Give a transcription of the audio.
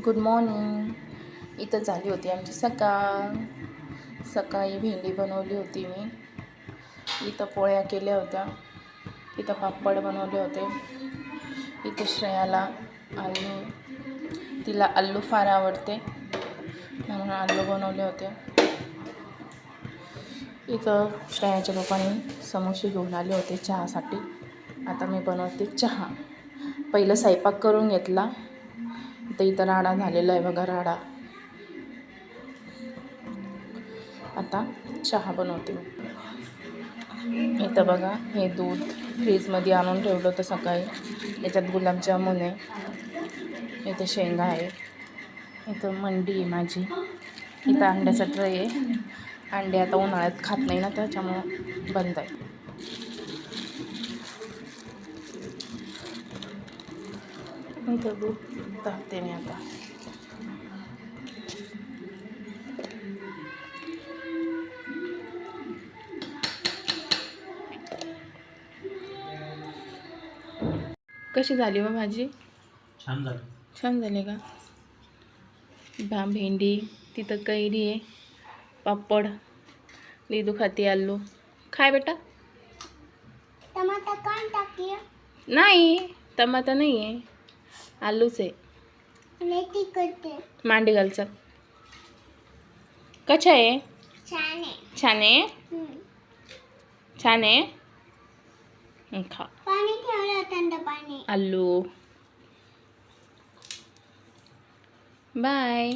Good morning. इथं झाली होती आमची सकाळी भेंडी बनवली होती मी. इथं पोळ्या केल्या होत्या. इथं पापड बनवले होते. इथं श्रेयाला तिला आलू फार आवडते म्हणून आलू बनवले होते. इथं श्रेयाच्या पप्पांनी समोसे घेऊन आले होते चहासाठी. आता मी बनवते चहा. पहिलं स्वयंपाक करून घेतला. तर इथं राडा झालेला आहे बघा, राडा. आता चहा बनवते मी. इथं बघा, हे दूध फ्रीजमध्ये आणून ठेवलं होतं सकाळी. याच्यात गुलाबजामुन आहे. इथं शेंगा आहे. इथं मंडी आहे माझी. इथं अंड्याचा ट्रे आहे. अंडे आता उन्हाळ्यात खात नाही ना, त्याच्यामुळं बंद आहे. इथं दूध टाकते मी आता. कशी झाली मग भाजी? छान झाली का? भेंडी, तिथं कैरी आहे, पापड, लिदू खाती आलू. खाय बेटा. टमाटा कान टाकिए? नाही, टमाटा नाही आहे, आलूच आहे. लेटी करते मांडी घालचा. कशा आहे? छान आहे. छान आहे. छान आहे. खा. पाणी ठेवलं, थंड पाणी. आलू. बाय.